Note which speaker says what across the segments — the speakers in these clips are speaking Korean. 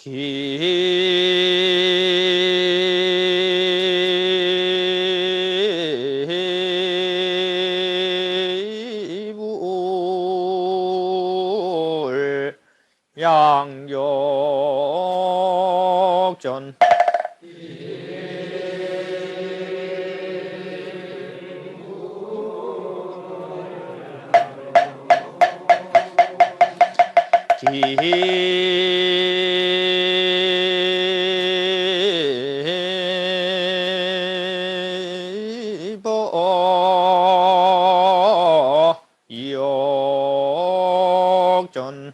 Speaker 1: 기불 양족전 기보 역전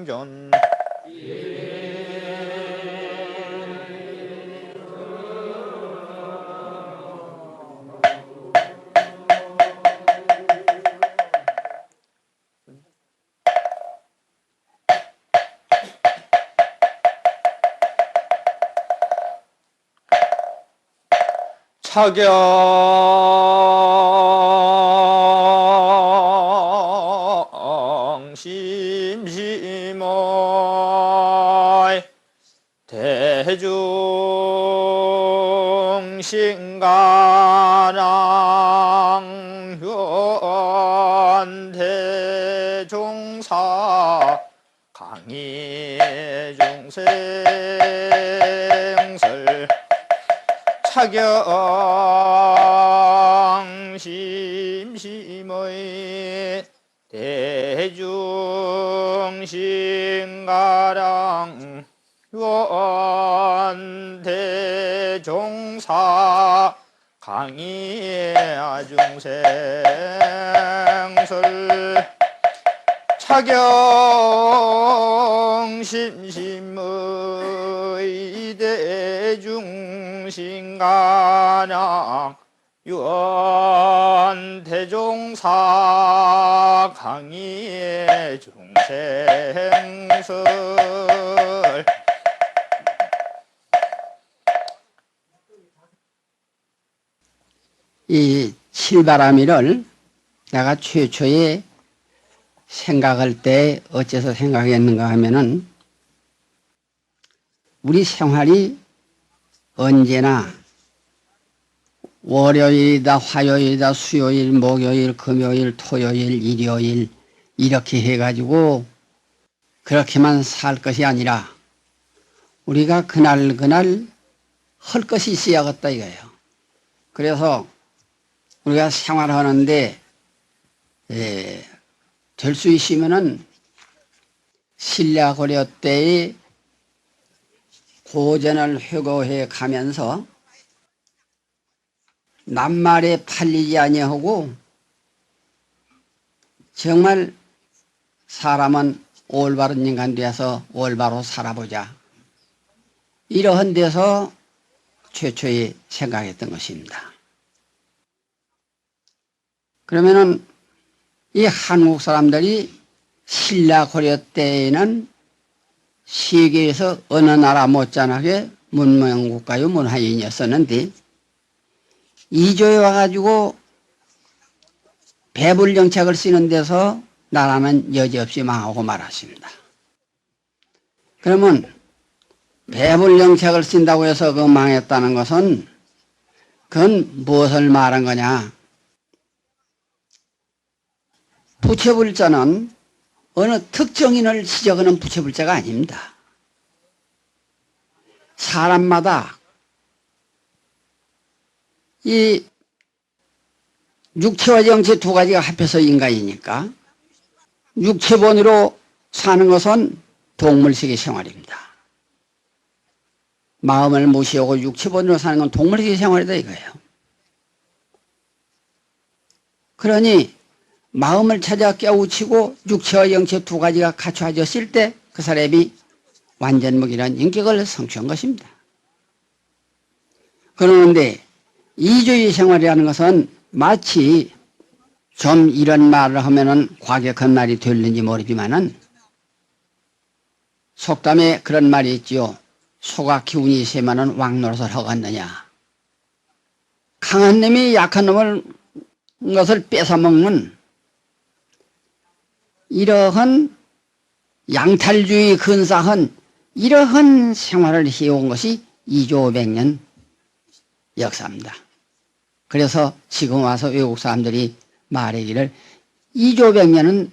Speaker 1: 성충중전 차경 심심의 대중신가랑 현대종사 강의중생설 차경 심심의 대중신가랑 원대종사 강의중생설 차경 심심의 대중신가랑 유언대종사 강의의 중생설
Speaker 2: 이 칠바라밀을 내가 최초에 생각할 때 어째서 생각했는가 하면은 우리 생활이 언제나 월요일이다, 화요일이다, 수요일, 목요일, 금요일, 토요일, 일요일 이렇게 해가지고 그렇게만 살 것이 아니라 우리가 그날 할 것이 있어야겠다 이거예요. 그래서 우리가 생활하는데 될 수 있으면은 신라고려 때의 고전을 회고해 가면서 낱말에 팔리지 아니하고 정말 사람은 올바른 인간 되어서 올바로 살아보자. 이러한 데서 최초에 생각했던 것입니다. 그러면은 이 한국 사람들이 신라 고려 때에는 세계에서 어느 나라 못지않게 문명국가요 문화인이었었는데 이조에 와가지고 배불정책을 쓰는 데서 나라는 여지없이 망하고 말았습니다. 그러면 배불정책을 쓴다고 해서 그 망했다는 것은 그건 무엇을 말한 거냐? 부채불자는 어느 특정인을 지적하는 부채불자가 아닙니다. 사람마다 이 육체와 영체 두 가지가 합해서 인간이니까 육체본으로 사는 것은 동물세계 생활입니다. 마음을 무시하고 육체본으로 사는 건 동물세계 생활이다 이거예요. 그러니 마음을 찾아 깨우치고 육체와 영체 두 가지가 갖춰졌을 때 그 사람이 완전무기란 인격을 성취한 것입니다. 그러는데 이주의 생활이라는 것은 마치 좀 이런 말을 하면은 과격한 말이 될는지 모르지만은 속담에 그런 말이 있지요. 소가 기운이 세면은 왕노릇을 하겠느냐. 강한 놈이 약한 놈을 것을 뺏어먹는 이러한 양탈주의 근사한 이러한 생활을 해온 것이 2조 500년 역사입니다. 그래서 지금 와서 외국 사람들이 말하기를 2조 500년은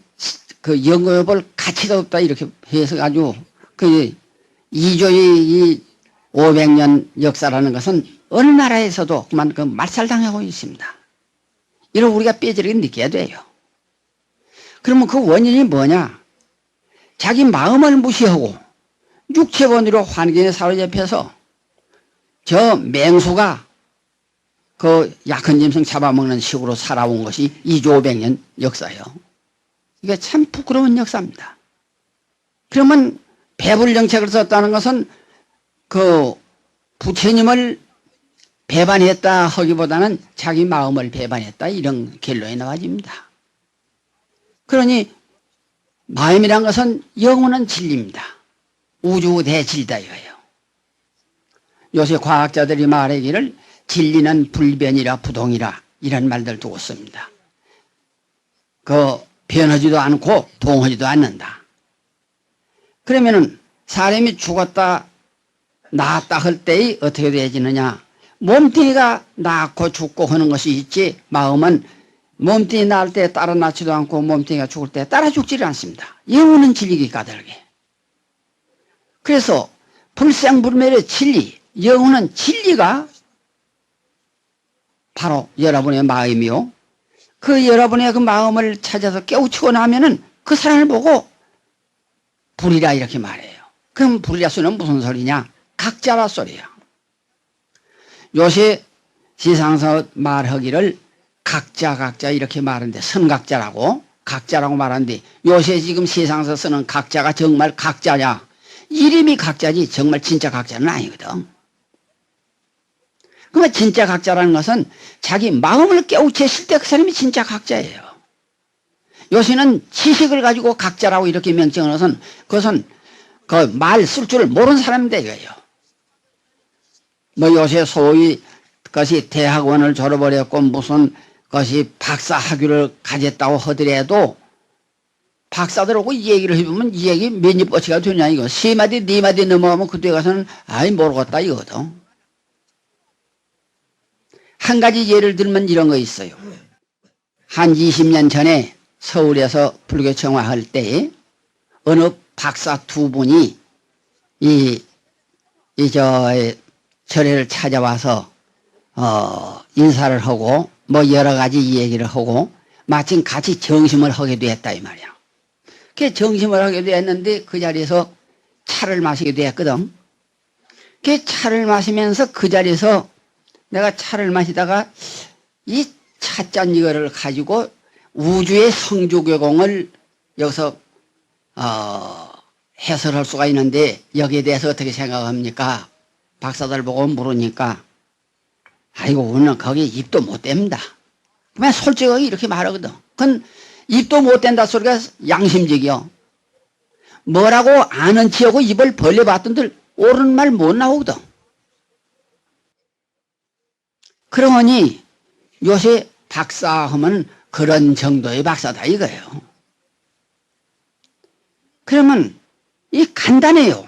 Speaker 2: 그 영업을 가치도 없다 이렇게 해서 가지고 그 2조의 500년 역사라는 것은 어느 나라에서도 그만 그 말살당하고 있습니다. 이런 우리가 뼈저리게 느껴야 돼요. 그러면 그 원인이 뭐냐? 자기 마음을 무시하고 육체본으로 환경에 사로잡혀서 저 맹수가 그 약한 짐승 잡아먹는 식으로 살아온 것이 2조 500년 역사예요. 이게 참 부끄러운 역사입니다. 그러면 배불정책을 썼다는 것은 그 부처님을 배반했다 하기보다는 자기 마음을 배반했다 이런 결론이 나와집니다. 그러니 마음이란 것은 영원한 진리입니다. 우주 대진리다 이거예요. 요새 과학자들이 말하기를 진리는 불변이라 부동이라 이런 말들 두고 씁니다. 그 변하지도 않고 동하지도 않는다. 그러면은 사람이 죽었다 나았다 할 때에 어떻게 되어지느냐. 몸뚱이가 낳고 죽고 하는 것이 있지 마음은 몸뚱이 낳을 때 따라 낳지도 않고 몸뚱이가 죽을 때 따라 죽지를 않습니다. 영혼은 진리기 까닭에. 그래서 불생불멸의 진리, 영혼은 진리가 바로 여러분의 마음이요. 그 여러분의 그 마음을 찾아서 깨우치고 나면은 그 사람을 보고 불이라 이렇게 말해요. 그럼 불이라 소리는 무슨 소리냐? 각자라 소리야. 요새 세상에서 말하기를 각자 이렇게 말하는데 선각자라고 각자라고 말하는데 요새 지금 세상에서 쓰는 각자가 정말 각자냐? 이름이 각자지 정말 진짜 각자는 아니거든. 그러면 진짜 각자라는 것은 자기 마음을 깨우쳤을 때 그 사람이 진짜 각자예요. 요새는 지식을 가지고 각자라고 이렇게 명칭을 해서는 그것은 그 말 쓸 줄 모르는 사람인데 이거예요. 뭐 요새 소위 그것이 대학원을 졸업을 했고 무슨 그것이 박사 학위를 가졌다고 하더라도 박사들하고 이 얘기를 해보면 이 얘기 몇 입 뻗치가 되냐 이거. 세 마디 네 마디 넘어가면 그때 가서는 아이 모르겠다 이거거든. 한 가지 예를 들면 이런 거 있어요. 한 20년 전에 서울에서 불교 청화할 때 어느 박사 두 분이 절에를 찾아와서 인사를 하고 뭐 여러 가지 얘기를 하고 마침 같이 정심을 하게 되었다 이 말이야. 그 정심을 하게 되었는데 그 자리에서 차를 마시게 되었거든. 그 차를 마시면서 그 자리에서 내가 차를 마시다가 이 차잔 이거를 가지고 우주의 성주교공을 여기서 해설할 수가 있는데 여기에 대해서 어떻게 생각합니까? 박사들 보고 물으니까 아이고 우리는 거기 입도 못 댑니다. 그냥 솔직하게 이렇게 말하거든. 그건 입도 못 댄다 소리가 양심적이요. 뭐라고 아는 체하고 입을 벌려봤던들 옳은 말 못 나오거든. 그러니 요새 박사 하면 그런 정도의 박사다 이거예요. 그러면 이 간단해요.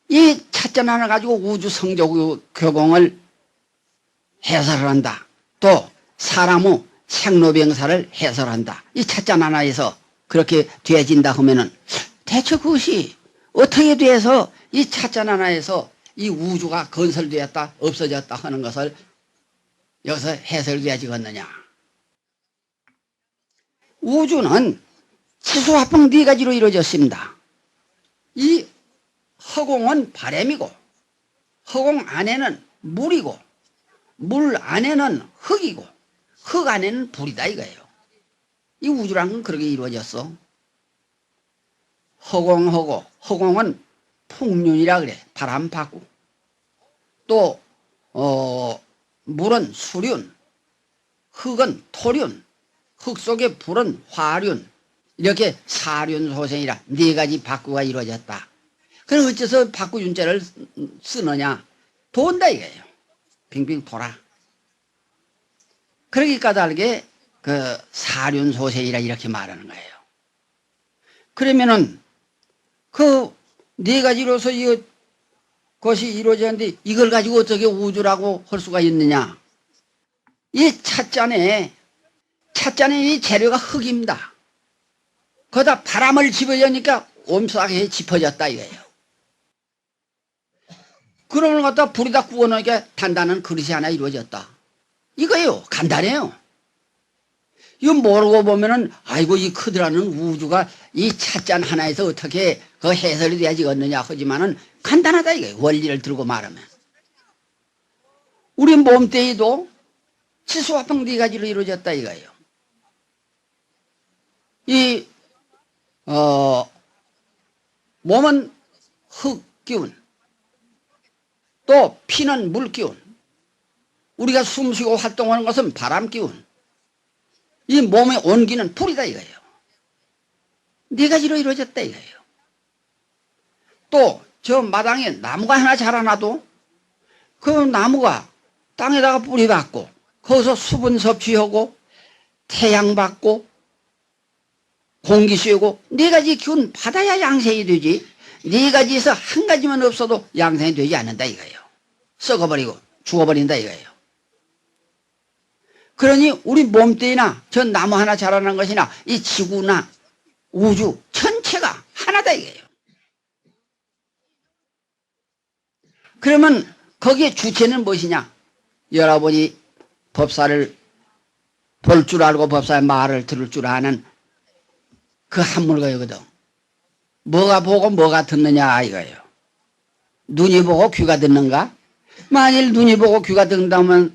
Speaker 2: 이 차잔 하나 가지고 우주 성조교공을 해설을 한다. 또 사람의 생로병사를 해설한다. 이 차잔 하나에서 그렇게 되어진다 하면은 대체 그것이 어떻게 돼서 이 차잔 하나에서 이 우주가 건설되었다 없어졌다 하는 것을 여기서 해설되어지겠느냐. 우주는 치수화풍 네 가지로 이루어졌습니다. 이 허공은 바람이고 허공 안에는 물이고 물 안에는 흙이고 흙 안에는 불이다 이거예요. 이 우주라는 건 그렇게 이루어졌어. 허공하고 허공은 풍륜이라 그래. 바람 바꾸. 또 물은 수륜, 흙은 토륜, 흙 속의 불은 화륜, 이렇게 사륜소생이라 네 가지 바꾸가 이루어졌다. 그럼 어째서 바꾸윤자를 쓰느냐? 돈다 이거예요. 빙빙 돌아. 그러기 까닭에 그 사륜소생이라 이렇게 말하는 거예요. 그러면은 그 네 가지로서 이것이 이루어졌는데 이걸 가지고 어떻게 우주라고 할 수가 있느냐? 이 찻잔에 이 재료가 흙입니다. 거기다 바람을 집어넣으니까 옴싸게 짚어졌다 이거예요. 그러면 갖다 불에다 구워놓으니까 단단한 그릇이 하나 이루어졌다. 이거예요. 간단해요. 이거 모르고 보면은 아이고 이 크더라는 우주가 이 찻잔 하나에서 어떻게 그 해설이 되어지겠느냐 하지만은 간단하다 이거예요. 원리를 들고 말하면. 우리 몸뚱이도 치수화풍 네 가지로 이루어졌다 이거예요. 이 몸은 흙기운, 또 피는 물기운, 우리가 숨쉬고 활동하는 것은 바람기운, 이 몸의 온기는 불이다 이거예요. 네 가지로 이루어졌다 이거예요. 또 저 마당에 나무가 하나 자라나도 그 나무가 땅에다가 뿌리 박고 거기서 수분 섭취하고 태양 받고 공기 쐬고 네 가지 기운 받아야 양생이 되지. 네 가지에서 한 가지만 없어도 양생이 되지 않는다 이거예요. 썩어버리고 죽어버린다 이거예요. 그러니 우리 몸뚱이나 저 나무 하나 자라는 것이나 이 지구나 우주 전체가 하나다 이거예요. 그러면 거기에 주체는 무엇이냐? 여러분이 법사를 볼 줄 알고 법사의 말을 들을 줄 아는 그 한물거이거든. 뭐가 보고 뭐가 듣느냐 이거예요. 눈이 보고 귀가 듣는가? 만일 눈이 보고 귀가 듣는다면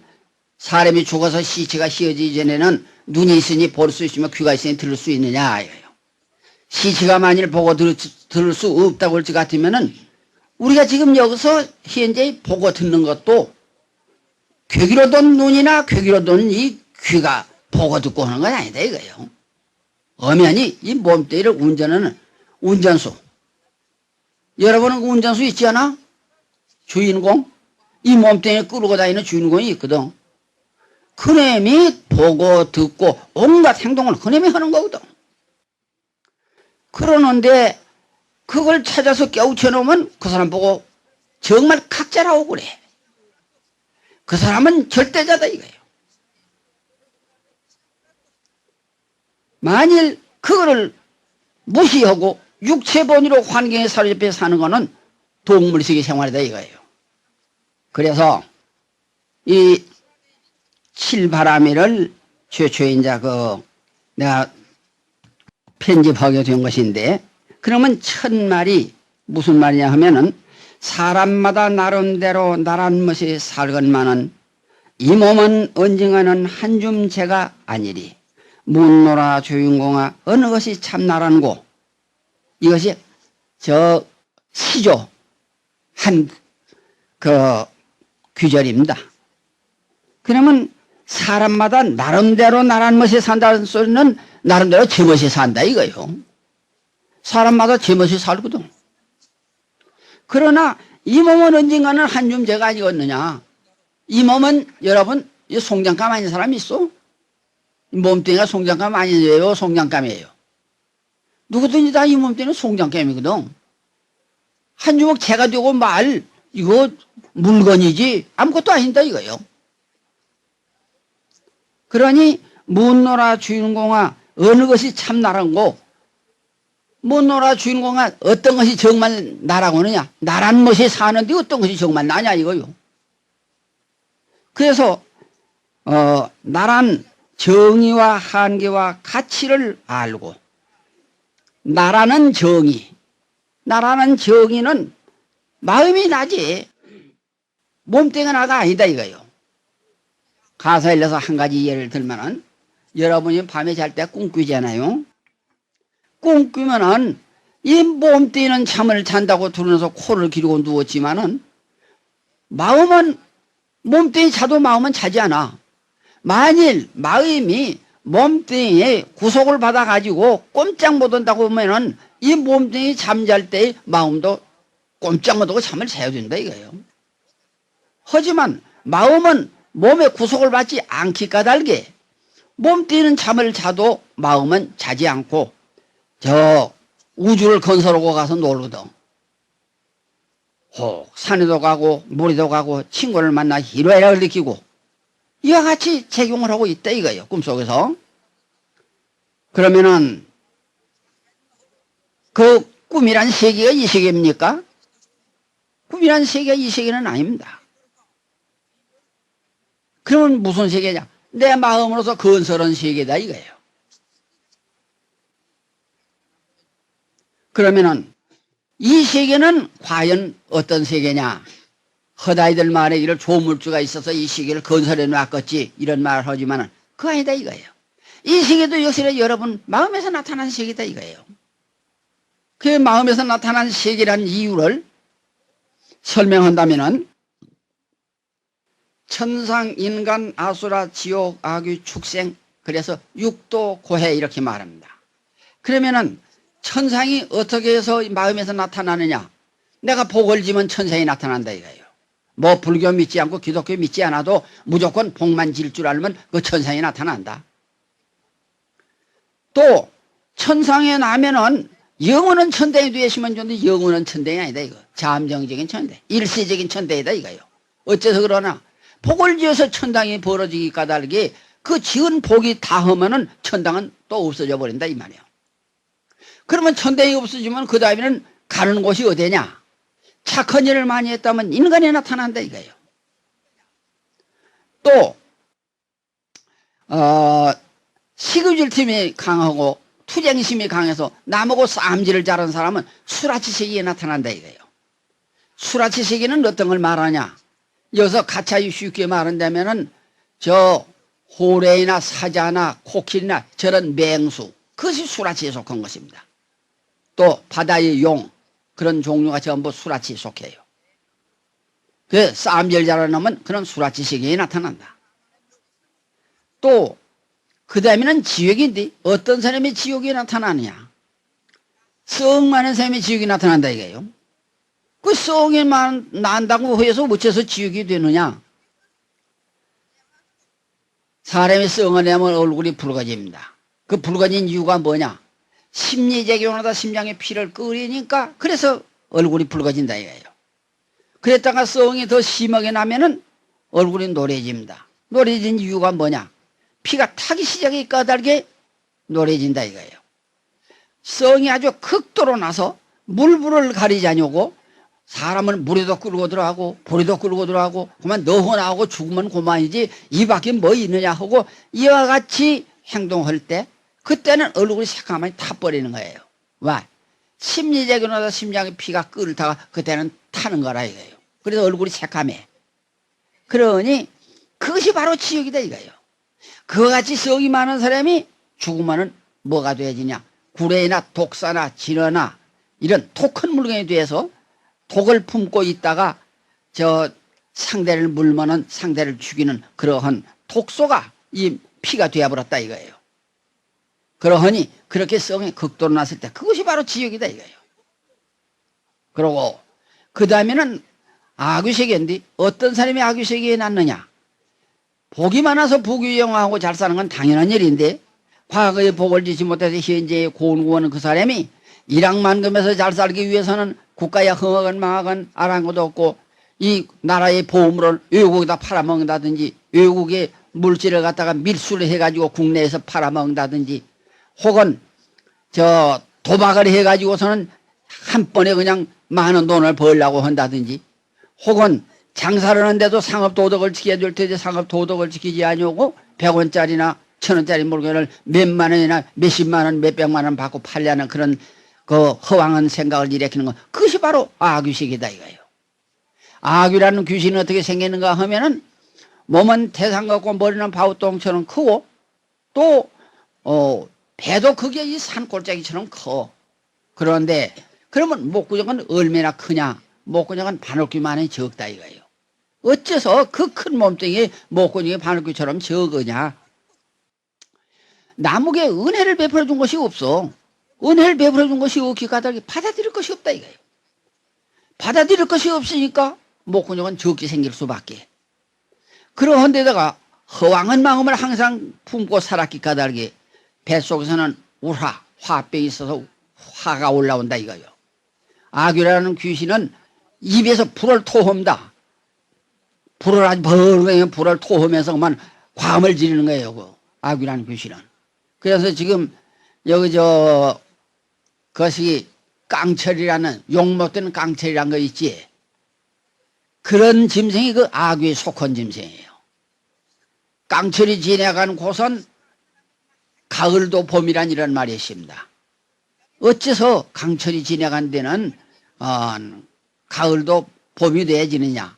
Speaker 2: 사람이 죽어서 시체가 휘어지기 전에는 눈이 있으니 볼 수 있으면 귀가 있으니 들을 수 있느냐 이거예요. 시체가 만일 보고 들을 수 없다고 할 것 같으면은 우리가 지금 여기서 현재 보고 듣는 것도 괴기로 돈 눈이나 괴기로 돈 이 귀가 보고 듣고 하는 건 아니다 이거예요. 엄연히 이 몸뚱이를 운전하는 운전수. 여러분은 그 운전수 있지 않아? 주인공? 이 몸뚱이를 끌고 다니는 주인공이 있거든. 그놈이 보고 듣고 온갖 행동을 그놈이 하는 거거든. 그러는데 그걸 찾아서 깨우쳐 놓으면 그 사람 보고 정말 각자라고 그래. 그 사람은 절대자다 이거예요. 만일 그거를 무시하고 육체본위로 환경에 사로잡혀 사는 거는 동물식의 생활이다 이거예요. 그래서 이 칠바라미를 최초에 이제 내가 편집하게 된 것인데, 그러면 첫 말이 무슨 말이냐 하면은 사람마다 나름대로 나란 것이 살건만은 이 몸은 언젠가는 한줌 재가 아니리 묻노라 주인공아 어느 것이 참나란고. 이것이 저 시조 한 규절입니다. 그러면 사람마다 나름대로 나란 것이 산다는 소리는 나름대로 제멋이 산다 이거예요. 사람마다 제멋이 살거든. 그러나 이 몸은 언젠가는 한줌 재가 아니겠느냐. 이 몸은 여러분 이 송장감 아닌 사람이 있어? 몸뚱이가 송장감 아니에요? 송장감이에요? 누구든지 다 이 몸뚱이는 송장감이거든. 한 주먹 재가 되고 말 이거 물건이지 아무것도 아닌다 이거예요. 그러니 묻노라 주인공아 어느 것이 참 나란고. 묻노라 주인공아 어떤 것이 정말 나라고 하느냐. 나란 것이 사는데 어떤 것이 정말 나냐 이거요. 그래서 나란 정의와 한계와 가치를 알고 나라는 정의는 마음이 나지 몸뚱이가 나가 아니다 이거요. 가사에 일러서 한 가지 예를 들면은 여러분이 밤에 잘 때 꿈꾸잖아요. 꿈꾸면은 이 몸뚱이는 잠을 잔다고 들으면서 코를 기르고 누웠지만은 마음은 몸뚱이 자도 마음은 자지 않아. 만일 마음이 몸뚱이의 구속을 받아가지고 꼼짝 못한다고 하면은 이 몸뚱이 잠잘 때의 마음도 꼼짝 못하고 잠을 자야 된다 이거예요. 하지만 마음은 몸의 구속을 받지 않기 까닭에 몸뚱이는 잠을 자도 마음은 자지 않고 저 우주를 건설하고 가서 놀거든. 혹 산에도 가고 물에도 가고 친구를 만나 희로애락을 느끼고 이와 같이 작용을 하고 있다 이거예요. 꿈속에서. 그러면은 그 꿈이란 세계가 이 세계입니까? 꿈이란 세계가 이 세계는 아닙니다. 그러면 무슨 세계냐? 내 마음으로서 건설한 세계다 이거예요. 그러면은 이 세계는 과연 어떤 세계냐? 허다이들 말에 이를 조물주가 있어서 이 세계를 건설해 놨겠지 이런 말을 하지만은 그거 아니다 이거예요. 이 세계도 역시 여러분 마음에서 나타난 세계다 이거예요. 그 마음에서 나타난 세계라는 이유를 설명한다면은 천상, 인간, 아수라, 지옥, 악귀, 축생 그래서 육도, 고해 이렇게 말합니다. 그러면은 천상이 어떻게 해서 마음에서 나타나느냐? 내가 복을 지면 천상이 나타난다 이거예요. 뭐 불교 믿지 않고 기독교 믿지 않아도 무조건 복만 질 줄 알면 그 천상이 나타난다. 또 천상에 나면은 영혼은 천당에 계시면 좋은데 영혼은 천당이 아니다 이거. 잠정적인 천당, 일시적인 천당이다 이거예요. 어째서 그러나? 복을 지어서 천당이 벌어지기 까닭에 그 지은 복이 다 하면은 천당은 또 없어져 버린다 이 말이에요. 그러면 천당이 없어지면 그 다음에는 가는 곳이 어디냐? 착한 일을 많이 했다면 인간에 나타난다 이거예요. 또 시구질심이 강하고 투쟁심이 강해서 남하고 싸움질을 잘하는 사람은 수라치세계에 나타난다 이거예요. 수라치세계는 어떤 걸 말하냐? 여기서 가차이 쉽게 말한다면은 저 호래나 사자나 코끼리나 저런 맹수 그것이 수라치에 속한 것입니다. 또 바다의 용 그런 종류가 전부 수라치에 속해요. 그 싸움질 잘하는 놈은 그런 수라치 세계에 나타난다. 또 그 다음에는 지옥인데 어떤 사람이 지옥에 나타나느냐? 썩 많은 사람이 지옥에 나타난다 이거예요. 그 썩이 난다고 해서 어째서 지옥이 되느냐? 사람이 썩을 내면 얼굴이 붉어집니다. 그 붉어진 이유가 뭐냐? 심리작용하다 심장에 피를 끓이니까 그래서 얼굴이 붉어진다 이거예요. 그랬다가 썩이 더 심하게 나면은 얼굴이 노래집니다. 노래진 이유가 뭐냐? 피가 타기 시작이 까닭에 노래진다 이거예요. 썩이 아주 극도로 나서 물불을 가리자냐고 사람은 물에도 끌고 들어가고 볼에도 끌고 들어가고 그만 너호 나오고 죽으면 그만이지 이 밖에 뭐 있느냐 하고 이와 같이 행동할 때 그때는 얼굴이 새까맣게 타버리는 거예요. 왜? 심리작용하다 심장에 피가 끓다가 그때는 타는 거라 이거예요. 그래서 얼굴이 새까매. 그러니 그것이 바로 지옥이다 이거예요. 그와 같이 썩이 많은 사람이 죽으면은 뭐가 되어지냐? 구레나 독사나 진어나 이런 독한 물건에 대해서 독을 품고 있다가 저 상대를 물면은 상대를 죽이는 그러한 독소가 이 피가 되어버렸다 이거예요. 그러하니 그렇게 썩이 극도로 났을 때 그것이 바로 지옥이다 이거예요. 그러고 그 다음에는 악유세계인데 어떤 사람이 악유세계에 났느냐? 복이 많아서 부귀영화하고 잘 사는 건 당연한 일인데 과거에 복을 지지 못해서 현재의 고운구하는 그 사람이 일확만금에서 잘 살기 위해서는 국가에 흥하건 망하건 아랑곳도 없고 이 나라의 보물을 외국에다 팔아먹는다든지 외국의 물질을 갖다가 밀수를 해가지고 국내에서 팔아먹는다든지 혹은 저 도박을 해가지고서는 한 번에 그냥 많은 돈을 벌려고 한다든지 혹은 장사를 하는데도 상업도덕을 지켜야 될 텐데 상업도덕을 지키지 아니하고 100원짜리나 1000원짜리 물건을 몇만 원이나 몇십만 원 몇백만 원 받고 팔려는 그런 그 허황한 생각을 일으키는 것 그것이 바로 악유식이다 이거예요. 악유라는 귀신은 어떻게 생기는가 하면은 몸은 태산 같고 머리는 바우똥처럼 크고 또 배도 그게 이 산골짜기처럼 커. 그런데 그러면 목구멍은 얼마나 크냐? 목구멍은 바늘귀만이 적다 이거예요. 어째서 그 큰 몸뚱이에 목구멍이 바늘귀처럼 적으냐? 남에게 은혜를 베풀어 준 것이 없어. 은혜를 베풀어 준 것이 없기 까닭에 받아들일 것이 없다 이거예요. 받아들일 것이 없으니까 목구멍은 적게 생길 수밖에. 그러한 데다가 허황한 마음을 항상 품고 살았기 까닭에 뱃속에서는 화병이 있어서 화가 올라온다 이거예요. 아귀라는 귀신은 입에서 불을 토합니다. 불을 아주 벌렁 불을 토하면서 그만 과음을 지르는 거예요. 그 아귀라는 귀신은. 그래서 지금 여기 그것이 깡철이라는 욕못되는 깡철이라는 거 있지. 그런 짐승이 그 아귀에 속한 짐승이에요. 깡철이 지나가는 곳은 가을도 봄이란 이런 말이 있습니다. 어째서 강철이 지나간 데는 가을도 봄이 돼지느냐?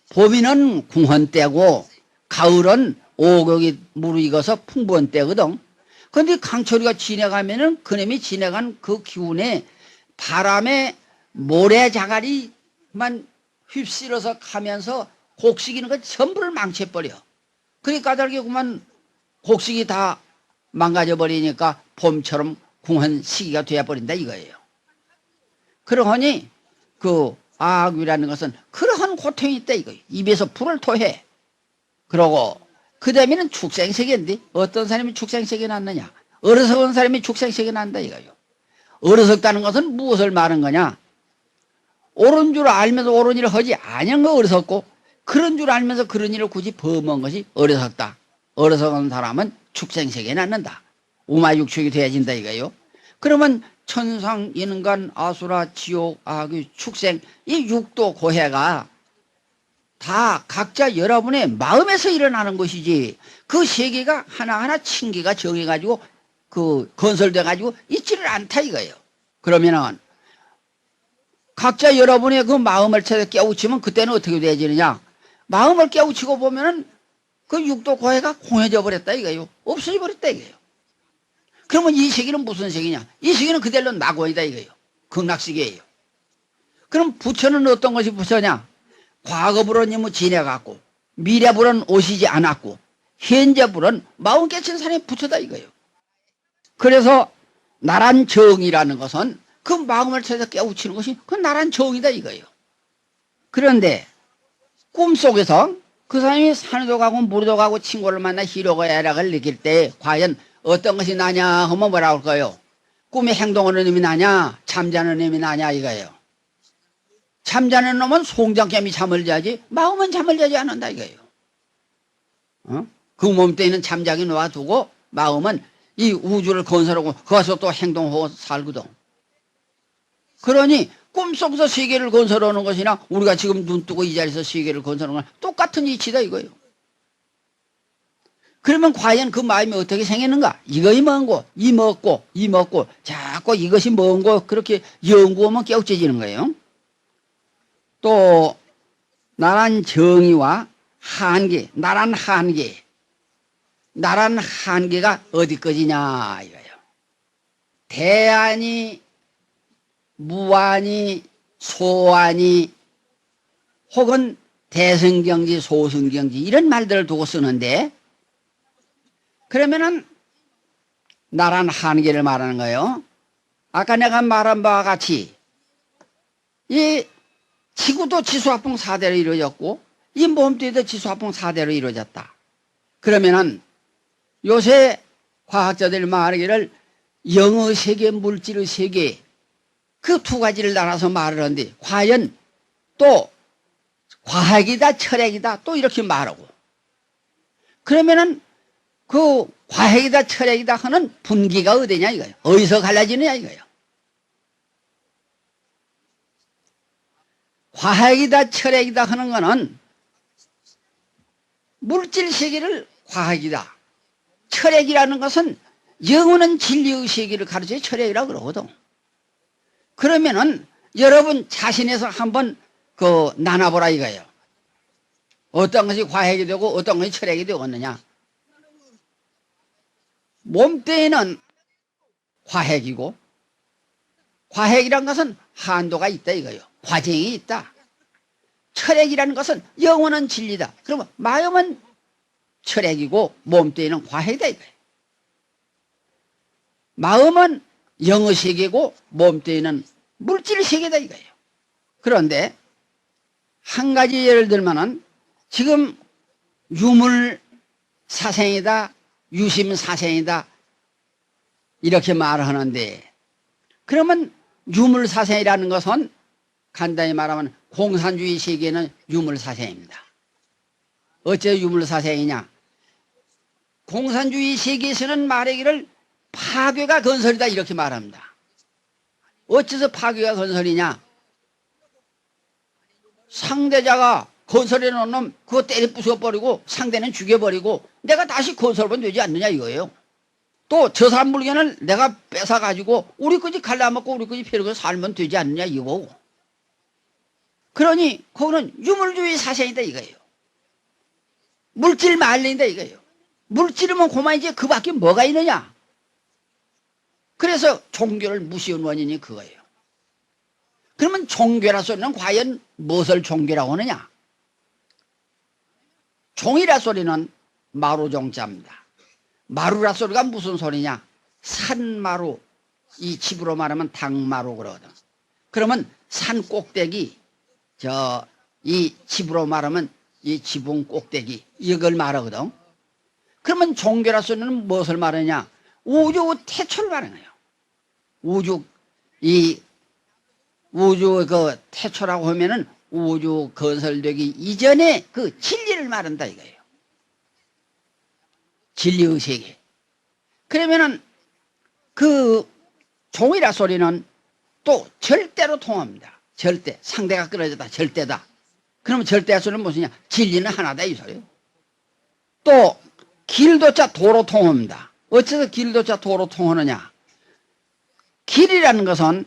Speaker 2: 봄이는 궁헌 때고 가을은 오곡이 무르익어서 풍부한 때거든. 그런데 강철이가 지나가면은 그놈이 지나간 그 기운에 바람에 모래자갈이만 휩쓸어서 가면서 곡식이는 거 전부를 망쳐버려. 그러니까 까닭에 그만 곡식이 다 망가져 버리니까 봄처럼 궁한 시기가 되어버린다 이거예요. 그러하니 그 아귀라는 것은 그러한 고통이 있다 이거예요. 입에서 불을 토해. 그러고 그 다음에는 축생세계인데 어떤 사람이 축생세계 났느냐? 어리석은 사람이 축생세계 난다 이거예요. 어리석다는 것은 무엇을 말한 거냐? 옳은 줄 알면서 옳은 일을 하지 아니한 거 어리석고 그런 줄 알면서 그런 일을 굳이 범한 것이 어리석다. 어리석은 사람은 축생세계에 낳는다. 우마육축이 되어진다 이거예요. 그러면 천상, 인간, 아수라, 지옥, 아귀, 축생 이 육도 고해가 다 각자 여러분의 마음에서 일어나는 것이지 그 세계가 하나하나 층계가 정해가지고 그 건설돼가지고 있지를 않다 이거예요. 그러면은 각자 여러분의 그 마음을 찾아 깨우치면 그때는 어떻게 되어지느냐? 마음을 깨우치고 보면은 그 육도 고해가 공해져 버렸다 이거예요. 없어져 버렸다 이거예요. 그러면 이 세계는 무슨 세계냐? 이 세계는 그대로 낙원이다 이거예요. 극락세계예요. 그럼 부처는 어떤 것이 부처냐? 과거불은 뭐 지내갔고 미래불은 오시지 않았고 현재불은 마음 깨친 사람이 부처다 이거예요. 그래서 나란 정이라는 것은 그 마음을 찾아 깨우치는 것이 그 나란 정이다 이거예요. 그런데 꿈속에서 그 사람이 산에도 가고 물에도 가고 친구를 만나 희로가 애락을 느낄 때 과연 어떤 것이 나냐 하면 뭐라고 할까요? 꿈에 행동하는 놈이 나냐 잠자는 놈이 나냐 이거예요. 잠자는 놈은 송장깨미 잠을 자지 마음은 잠을 자지 않는다 이거예요. 그 몸뚱이는 잠자기 놔두고 마음은 이 우주를 건설하고 거기서 또 행동하고 살거든. 그러니 꿈속에서 세계를 건설하는 것이나 우리가 지금 눈 뜨고 이 자리에서 세계를 건설하는 건 똑같은 이치다 이거예요. 그러면 과연 그 마음이 어떻게 생겼는가? 이거이 뭔고 이 먹고 자꾸 이것이 뭔고 그렇게 연구하면 깨우쳐지는 거예요. 또 나란 정의와 한계, 나란 한계가 어디까지냐 이거예요. 대안이 무안이 소안이 혹은 대승경지 소승경지 이런 말들을 두고 쓰는데 그러면은 나란 한계를 말하는 거예요. 아까 내가 말한 바와 같이 이 지구도 지수화풍 4대로 이루어졌고 이 몸뚱이도 지수화풍 4대로 이루어졌다. 그러면은 요새 과학자들이 말하기를 영의 세계, 물질의 세계 그 두 가지를 나눠서 말을 하는데 과연 또 과학이다 철학이다 또 이렇게 말하고 그러면은 그 과학이다 철학이다 하는 분기가 어디냐 이거예요. 어디서 갈라지느냐 이거예요. 과학이다 철학이다 하는 거는 물질 세계를 과학이다. 철학이라는 것은 영원한 진리의 세계를 가르쳐 철학이라고 그러거든. 그러면은 여러분 자신에서 한번 그 나눠보라 이거예요. 어떤 것이 과학이 되고 어떤 것이 철학이 되었느냐. 몸뚱이는 과학이고 과학이란 것은 한도가 있다 이거예요. 과정이 있다. 철액이라는 것은 영원한 진리다. 그러면 마음은 철액이고 몸뚱이는 화핵이다 이거예요. 마음은 영의 세계고 몸뚱이는 물질 세계다 이거예요. 그런데 한 가지 예를 들면은 지금 유물사생이다, 유심사생이다 이렇게 말을 하는데, 그러면 유물사생이라는 것은 간단히 말하면 공산주의 세계는 유물사생입니다. 어째 유물사생이냐? 공산주의 세계에서는 말하기를 파괴가 건설이다 이렇게 말합니다. 어째서 파괴가 건설이냐? 상대자가 건설해 놓은 놈 그거 때려 부숴버리고 상대는 죽여버리고 내가 다시 건설하면 되지 않느냐 이거예요. 또 저 사람 물건을 내가 뺏어가지고 우리 거지 갈라먹고 우리 거지 패려고 살면 되지 않느냐 이거고. 그러니 그거는 유물주의 사상이다 이거예요. 물질 말린다 이거예요. 물질이면 그만 이제 그 밖에 뭐가 있느냐. 그래서 종교를 무시한 원인이 그거예요. 그러면 종교라 소리는 과연 무엇을 종교라고 하느냐? 종이라 소리는 마루종자입니다. 마루라 소리가 무슨 소리냐? 산마루, 이 집으로 말하면 당마루 그러거든. 그러면 산 꼭대기, 이 집으로 말하면 이 지붕 꼭대기, 이걸 말하거든. 그러면 종교라 소리는 무엇을 말하냐? 우주 태초를 말하네요. 우주 그 태초라고 하면은 우주 건설되기 이전에 그 진리를 말한다 이거예요. 진리의 세계. 그러면은 그 종이라 소리는 또 절대로 통합니다. 절대. 상대가 끊어졌다. 절대다. 그러면 절대 소리는 무엇이냐? 진리는 하나다 이 소리예요. 또 길도자 도로 통합니다. 어째서 길도자 도로 통하느냐? 길이라는 것은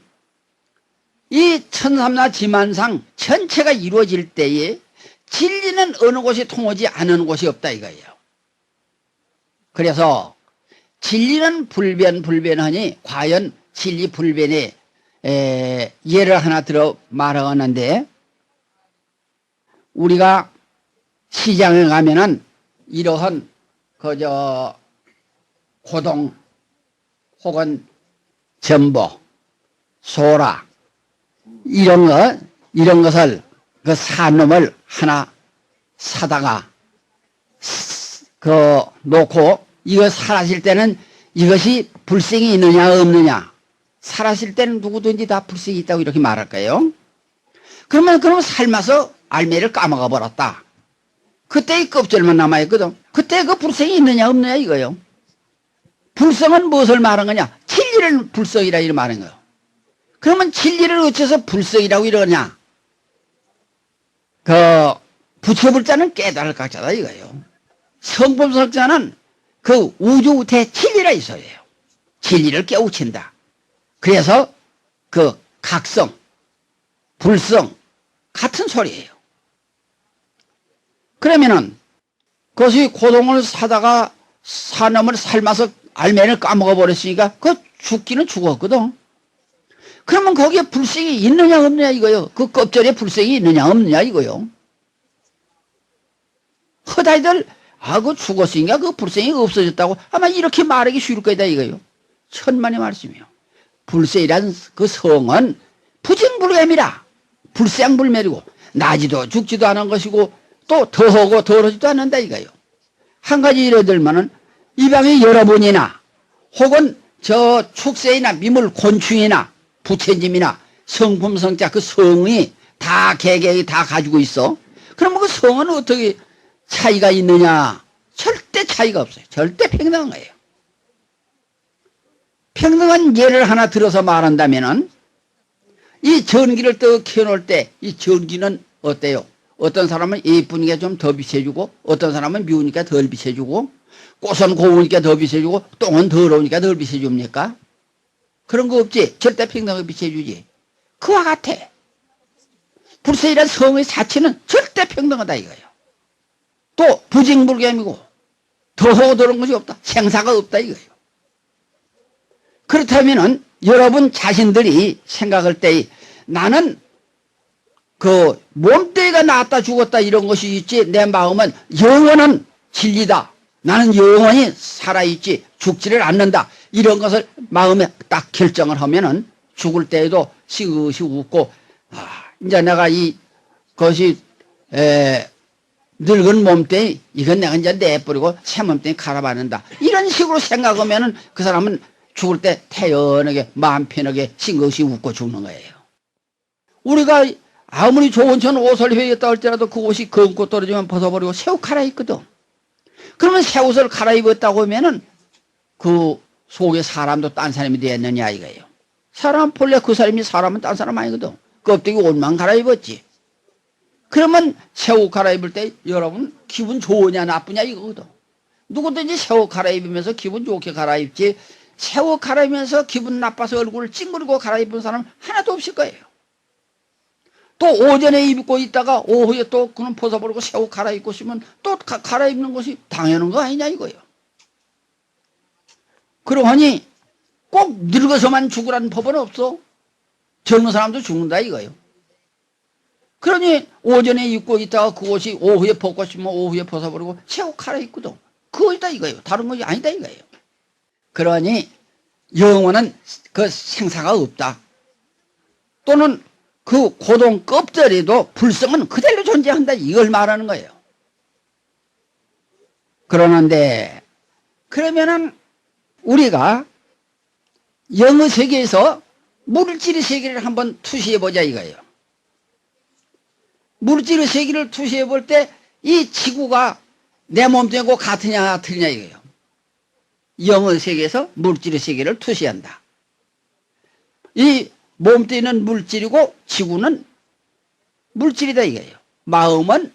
Speaker 2: 이 천삼나 지만상 전체가 이루어질 때에 진리는 어느 곳이 통하지 않은 곳이 없다 이거예요. 그래서 진리는 불변하니 과연 진리 불변에 예를 하나 들어 말하는데, 우리가 시장에 가면은 이러한 고동 혹은 전보, 소라 이런 것을 그 산 놈을 하나 사다가 놓고 이거 살았을 때는 이것이 불생이 있느냐 없느냐, 살았을 때는 누구든지 다 불생이 있다고 이렇게 말할까요? 그러면 삶아서 알매를 까먹어 버렸다. 그때 이 껍질만 남아있거든. 그때 그 불생이 있느냐 없느냐 이거요. 불성은 무엇을 말한 거냐? 진리를 불성이라 이렇게 말한 거예요. 그러면 진리를 어째서 불성이라고 이러냐? 붙여볼 자는 깨달을 각자다 이거예요. 성품설자는 그 우주우태 진리라 이 소리예요. 진리를 깨우친다. 그래서 그 각성, 불성 같은 소리예요. 그러면은 그것이 고동을 사다가 사놈을 삶아서 알매를 까먹어 버렸으니까 그 죽기는 죽었거든. 그러면 거기에 불생이 있느냐 없느냐 이거요. 그 껍질에 불생이 있느냐 없느냐 이거요. 허다이들 그 죽었으니까 그 불생이 없어졌다고 아마 이렇게 말하기 쉬울 거다 이거요. 천만의 말씀이요. 불생이란 그 성은 부징불감이라 불생불멸이고 나지도 죽지도 않은 것이고 또 더하고 더러지도 않는다 이거요. 한 가지 예를 들면은 이 방에 여러분이나 혹은 저 축새이나 미물 곤충이나 부처님이나 성품 성자 그 성이 다 개개이 다 가지고 있어. 그러면 그 성은 어떻게 차이가 있느냐? 절대 차이가 없어요. 절대 평등한 거예요. 평등한 예를 하나 들어서 말한다면은 이 전기를 떡 켜놓을 때 이 전기는 어때요? 어떤 사람은 예쁘니까 좀 더 비춰주고 어떤 사람은 미우니까 덜 비춰주고 꽃은 고우니까 더 비춰주고 똥은 더러우니까 덜 비춰줍니까? 그런 거 없지. 절대 평등하게 비춰주지. 그와 같아. 불세이란 성의 자체는 절대 평등하다 이거예요. 또 부징불감이고 더하고 더러운 것이 없다. 생사가 없다 이거예요. 그렇다면은 여러분 자신들이 생각할 때 나는 그 몸뚱이가 나왔다 죽었다 이런 것이 있지 내 마음은 영원한 진리다. 나는 영원히 살아있지 죽지를 않는다. 이런 것을 마음에 딱 결정을 하면은 죽을 때에도 시그시 웃고 이제 내가 것이 늙은 몸뚱이 이건 내가 이제 내버리고 새 몸뚱이 갈아받는다. 이런 식으로 생각하면은 그 사람은 죽을 때 태연하게 마음 편하게 싱긋이 웃고 죽는 거예요. 우리가 아무리 좋은 천 옷을 입었다 할지라도 그 옷이 검고 떨어지면 벗어버리고 새 옷 갈아입거든. 그러면 새 옷을 갈아입었다고 하면은 그 속에 사람도 딴 사람이 되었느냐 이거예요. 사람 본래 그 사람이 사람은 딴 사람 아니거든. 껍데기 옷만 갈아입었지. 그러면 새 옷 갈아입을 때 여러분 기분 좋으냐 나쁘냐 이거거든. 누구든지 새 옷 갈아입으면서 기분 좋게 갈아입지 새 옷 갈아입으면서 기분 나빠서 얼굴을 찡그리고 갈아입은 사람 하나도 없을 거예요. 또 오전에 입고 있다가 오후에 또 그는 벗어버리고 새 옷 갈아입고 싶으면 또 갈아입는 것이 당연한 거 아니냐 이거예요. 그러하니 꼭 늙어서만 죽으라는 법은 없어. 젊은 사람도 죽는다 이거예요. 그러니 오전에 입고 있다가 그 옷이 오후에 벗고 싶으면 오후에 벗어버리고 새 옷 갈아입거든. 그거이다 이거예요. 다른 것이 아니다 이거예요. 그러니 영혼은 그 생사가 없다. 또는 그 고동 껍질에도 불성은 그대로 존재한다. 이걸 말하는 거예요. 그러는데 그러면은 우리가 영의 세계에서 물질의 세계를 한번 투시해 보자 이거예요. 물질의 세계를 투시해 볼 때 이 지구가 내 몸뚱이고 같으냐 틀리냐 이거예요. 영의 세계에서 물질의 세계를 투시한다. 이 몸뚱이는 물질이고 지구는 물질이다 이거예요. 마음은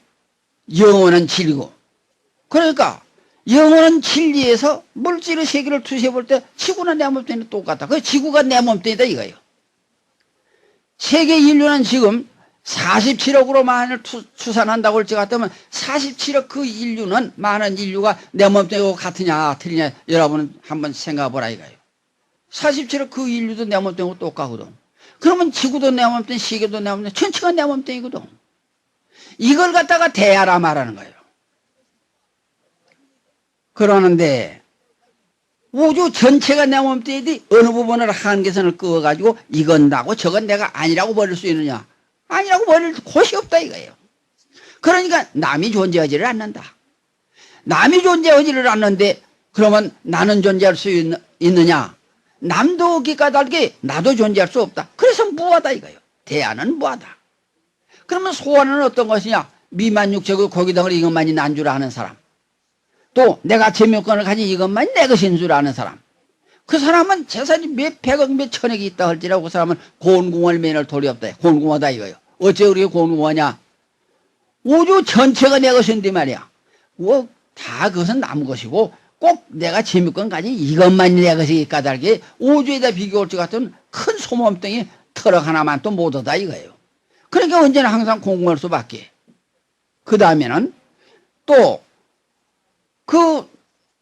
Speaker 2: 영원한 진리고. 그러니까 영원한 진리에서 물질의 세계를 투시해 볼 때 지구는 내 몸뚱이는 똑같다. 그 지구가 내 몸뚱이다 이거예요. 세계 인류는 지금 47억으로 만을 추산한다고 할 것 같으면 47억 그 인류는 많은 인류가 내 몸뚱이고 같으냐 틀리냐 여러분 한번 생각해 보라 이거예요. 47억 그 인류도 내 몸뚱이고 똑같거든. 그러면 지구도 내 몸뚱이, 세계도 내 몸뚱이, 전체가 내 몸뚱이거든. 이걸 갖다가 대하라 말하는 거예요. 그러는데 우주 전체가 내 몸뚱이지 어느 부분을 한계선을 그어가지고 이건 나고 저건 내가 아니라고 버릴 수 있느냐. 아니라고 버릴 곳이 없다 이거예요. 그러니까 남이 존재하지를 않는다. 남이 존재하지를 않는데 그러면 나는 존재할 수 있느냐. 남도 없기 까닭에 나도 존재할 수 없다. 그래서 무하다 이거예요. 대안은 무하다. 그러면 소원은 어떤 것이냐. 미만육체고 고기덩을 이것만이 난 줄 아는 사람. 또 내가 재물권을 가진 이것만이 내 것인 줄 아는 사람. 그 사람은 재산이 몇 백억 몇 천억이 있다 할지라고 그 사람은 곤궁할 면을 돌이 없다. 곤궁하다 이거예요. 어째 우리가 곤궁하냐. 우주 전체가 내 것인데 말이야. 뭐 다 그것은 남 것이고 꼭 내가 재물권 가진 이것만이 내 것이 까닭에 우주에다 비교할 것 같은 큰 소몸뚱이 터럭 하나만 또 못하다 이거예요. 그러니까 언제나 항상 공공할 수밖에. 그 다음에는 또 그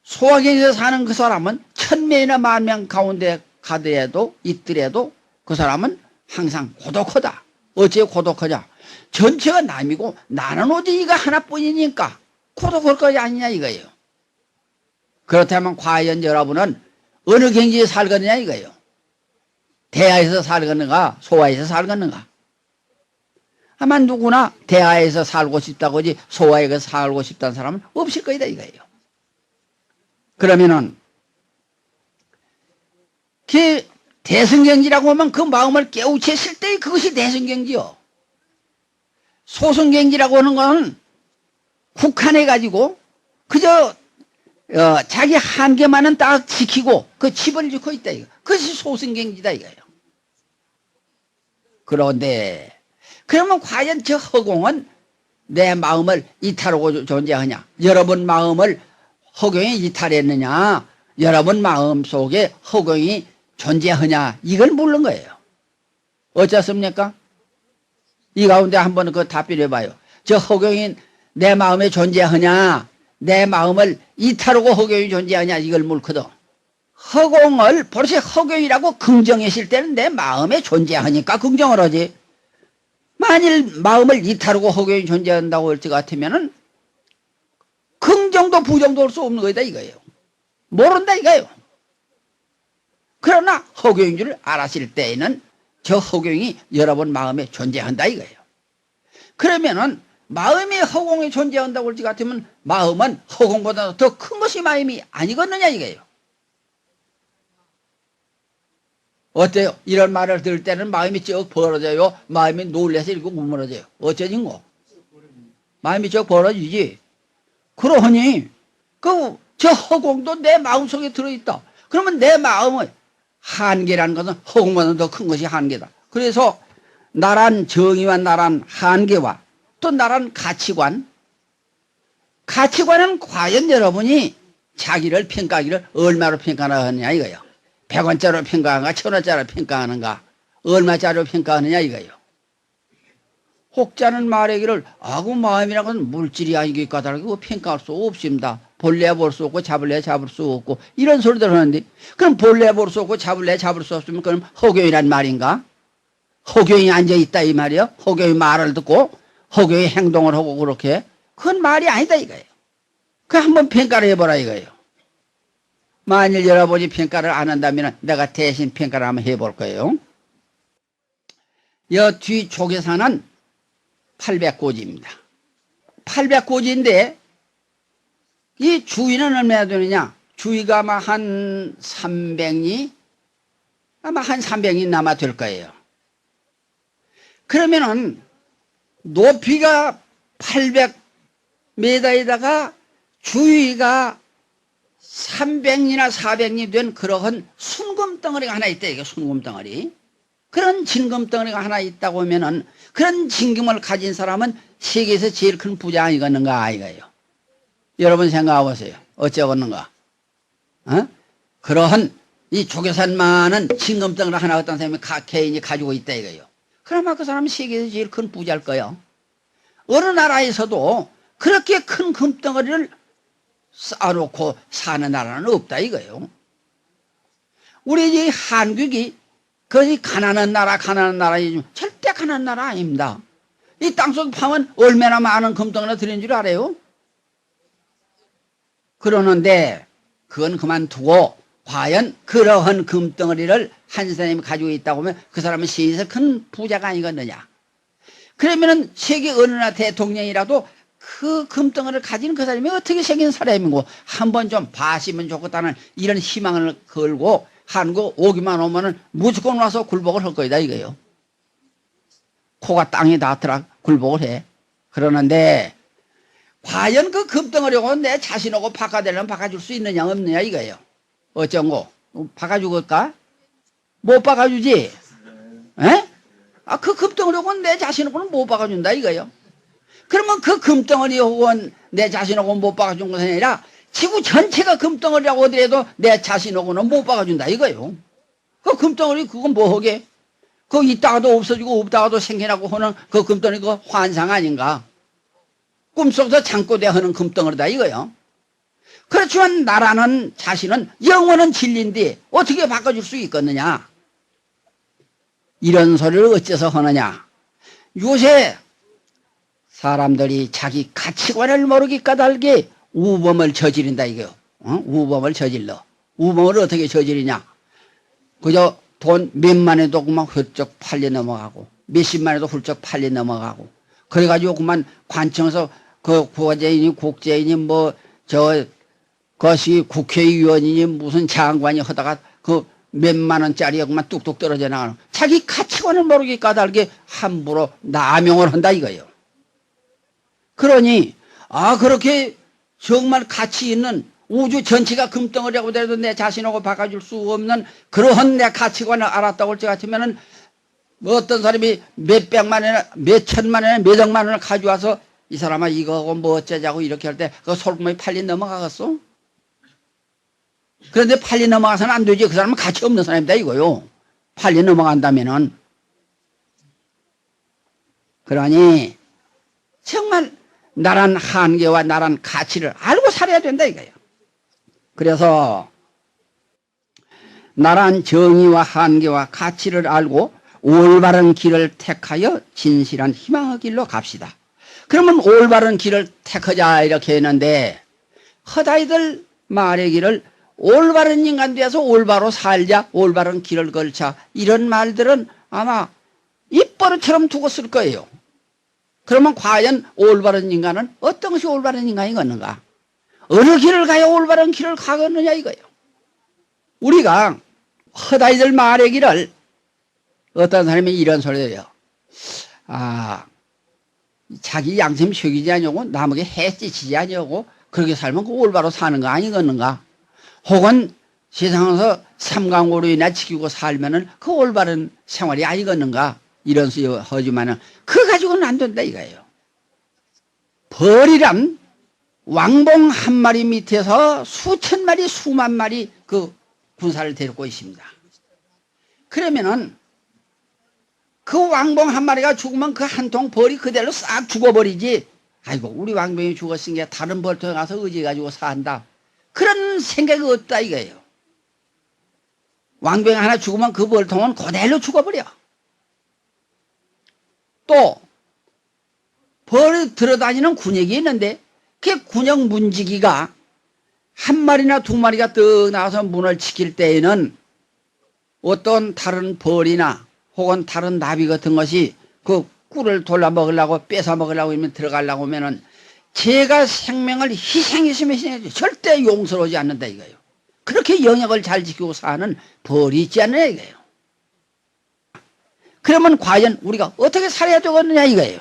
Speaker 2: 소화경에서 사는 그 사람은 1000명이나 10,000명 가운데 가더라도 있더라도 그 사람은 항상 고독하다. 어째 고독하냐. 전체가 남이고 나는 오직 이가 하나뿐이니까 고독할 것이 아니냐 이거예요. 그렇다면 과연 여러분은 어느 경지에 살겠느냐 이거예요. 대하에서 살겠는가 소하에서 살겠는가. 아마 누구나 대하에서 살고 싶다고 하지 소하에서 살고 싶다는 사람은 없을 거이다 이거예요. 그러면은 그 대승경지라고 하면 그 마음을 깨우쳤을 때 그것이 대승경지요. 소승경지라고 하는 건 국한해 가지고 그저 자기 한계만은 딱 지키고 그 집을 지고 있다 이거. 그것이 소승경지다 이거예요. 그런데 그러면 과연 저 허공은 내 마음을 이탈하고 존재하냐. 여러분 마음을 허공이 이탈했느냐. 여러분 마음 속에 허공이 존재하냐. 이걸 묻는 거예요. 어쩌습니까? 이 가운데 한번 그 답변해봐요. 저 허공이 내 마음에 존재하냐. 내 마음을 이탈하고 허공이 존재하냐. 이걸 묻거든. 허공을 버릇이 허공이라고 긍정했을 때는 내 마음에 존재하니까 긍정을 하지. 만일 마음을 이타르고 허경이 존재한다고 할 것 같으면은 긍정도 부정도 할 수 없는 거다 이거예요. 모른다 이거예요. 그러나 허경인 줄 알았을 때에는 저 허경이 여러분 마음에 존재한다 이거예요. 그러면은 마음이 허공에 존재한다고 할 것 같으면 마음은 허공보다 더 큰 것이 마음이 아니겠느냐 이거예요. 어때요? 이런 말을 들을 때는 마음이 쩍 벌어져요? 마음이 놀라서 이렇게 우물어져요? 어쩌진고? 마음이 쩍 벌어지지. 그러니 저 허공도 내 마음속에 들어있다. 그러면 내 마음의 한계라는 것은 허공보다 더 큰 것이 한계다. 그래서 나란 정의와 나란 한계와 또 나란 가치관은 과연 여러분이 자기를 평가하기를 얼마로 평가하느냐 이거예요. 100원짜리로 평가하는가 1000원짜리로 평가하는가 얼마짜리로 평가하느냐 이거예요. 혹자는 말하기를 그 마음이란 건 물질이 아니기 까다롭고 평가할 수 없습니다. 볼래야 볼 수 없고 잡을래야 잡을 수 없고 이런 소리들 하는데 그럼 볼래야 볼 수 없고 잡을래야 잡을 수 없으면 그럼 허경이란 말인가? 허경이 앉아있다 이 말이요. 허경이 말을 듣고 허경이 행동을 하고 그렇게 그건 말이 아니다 이거예요. 그 한번 평가를 해보라 이거예요. 만일 여러분이 평가를 안 한다면 내가 대신 평가를 한번 해볼 거예요. 여 뒤쪽에서는 800고지입니다. 800고지인데 이 주위는 얼마나 되느냐? 주위가 아마 한 300리 남아 될 거예요. 그러면은 높이가 800m에다가 주위가 300리나 400리 된 그러한 순금덩어리가 하나 있다. 이게 순금덩어리. 그런 진금덩어리가 하나 있다고 하면은 그런 진금을 가진 사람은 세계에서 제일 큰 부자 아니겠는가 이거예요. 여러분 생각해 보세요. 어쩌겠는가? 그러한 이 조개산만한 진금덩어리 하나 어떤 사람이 개인이 가지고 있다 이거예요. 그러면 그 사람은 세계에서 제일 큰 부자일 거예요. 어느 나라에서도 그렇게 큰 금덩어리를 쌓아놓고 사는 나라는 없다 이거예요. 우리 이 한국이 그것이 가난한 나라이지 절대 가난한 나라 아닙니다. 이 땅속 파면 얼마나 많은 금덩어리가 들인 줄 알아요? 그러는데 그건 그만두고 과연 그러한 금덩어리를 한 사람이 가지고 있다고 하면 그 사람은 세계에서 큰 부자가 아니겠느냐. 그러면은 세계 어느 나라 대통령이라도 그 금덩어리를 가진 그 사람이 어떻게 생긴 사람이고 한번 좀 봐시면 좋겠다는 이런 희망을 걸고 한국 오기만 오면은 무조건 와서 굴복을 할 거이다 이거예요. 코가 땅에 닿더라 굴복을 해. 그러는데 과연 그 금덩어리하고 내 자신하고 바꿔대려면 바꿔줄 수 있느냐 없느냐 이거예요. 어쩐고 바꿔주겠까? 못 바꿔주지? 에? 그 금덩어리하고 내 자신하고는 못 바꿔준다 이거예요. 그러면 그 금덩어리하고 내 자신하고 못 바꿔준 것이 아니라 지구 전체가 금덩어리라고 하더라도 내 자신하고는 못 바꿔준다 이거예요. 그 금덩어리 그건 뭐하게? 그거 있다가도 없어지고 없다가도 생겨나고 하는 그 금덩어리 그거 환상 아닌가? 꿈속에서 잠꼬대 하는 금덩어리다 이거예요. 그렇지만 나라는 자신은 영원한 진리인데 어떻게 바꿔줄 수 있겠느냐? 이런 소리를 어째서 하느냐? 요새 사람들이 자기 가치관을 모르기 까닭에 우범을 저지른다 이거요. 우범을 저질러. 우범을 어떻게 저지르냐? 그저 돈 몇만 해도 그만 훌쩍 팔려 넘어가고 몇십만 해도 훌쩍 팔려 넘어가고 그래가지고 그만 관청에서 그 국제인이 국제인이 그것이 국회의원이니 무슨 장관이 하다가 그 몇만 원짜리가 그만 뚝뚝 떨어져 나가는 자기 가치관을 모르기 까닭에 함부로 남용을 한다 이거예요. 그러니 그렇게 정말 가치 있는 우주 전체가 금덩어리라고 하더라도 내 자신하고 바꿔줄 수 없는 그러한 내 가치관을 알았다고 할 것 같으면은 어떤 사람이 몇백만 원이나 몇천만 원이나 몇억만 원을 가져와서 이 사람아 이거하고 뭐 어쩌자고 이렇게 할 때 그 솔구멍이 팔리 넘어가겠어? 그런데 팔리 넘어가서는 안 되지. 그 사람은 가치 없는 사람이다 이거요. 팔리 넘어간다면은. 그러니 정말 나란 한계와 나란 가치를 알고 살아야 된다 이거예요. 그래서 나란 정의와 한계와 가치를 알고 올바른 길을 택하여 진실한 희망의 길로 갑시다. 그러면 올바른 길을 택하자 이렇게 했는데 허다이들 말의 길을 올바른 인간 되어서 올바로 살자, 올바른 길을 걸자, 이런 말들은 아마 입버릇처럼 두고 쓸 거예요. 그러면 과연 올바른 인간은 어떤 것이 올바른 인간이 걷는가? 어느 길을 가야 올바른 길을 가겠느냐 이거예요. 우리가 허다이들 말의 길을 어떤 사람이 이런 소리를 해요. 자기 양심 속이지 아니고 남에게 해치지 아니고 그렇게 살면 그 올바로 사는 거 아니겠는가? 혹은 세상에서 삼강오류이나 지키고 살면은 그 올바른 생활이 아니겠는가? 이런 소리 하지만은 그거 가지고는 안 된다 이거예요. 벌이란 왕봉 한 마리 밑에서 수천 마리 수만 마리 그 군사를 데리고 있습니다. 그러면은 그 왕봉 한 마리가 죽으면 그 한 통 벌이 그대로 싹 죽어버리지. 아이고 우리 왕봉이 죽었으니까 다른 벌통에 가서 의지해가지고 산다. 그런 생각이 없다 이거예요. 왕병이 하나 죽으면 그 벌통은 그대로 죽어버려. 또 벌이 들어다니는 군역이 있는데 그 군역 문지기가 한 마리나 두 마리가 떡 나와서 문을 지킬 때에는 어떤 다른 벌이나 혹은 다른 나비 같은 것이 그 꿀을 돌려 먹으려고 뺏어 먹으려고 하면 들어가려고 하면은 제가 생명을 희생했으면 절대 용서하지 않는다 이거예요. 그렇게 영역을 잘 지키고 사는 벌이 있지 않느냐 이거예요. 그러면 과연 우리가 어떻게 살아야 되겠느냐 이거예요.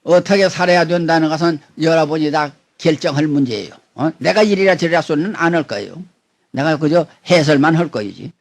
Speaker 2: 어떻게 살아야 된다는 것은 여러분이 다 결정할 문제예요. 내가 이리라 저리라 소리는 안 할 거예요. 내가 그저 해설만 할 거이지.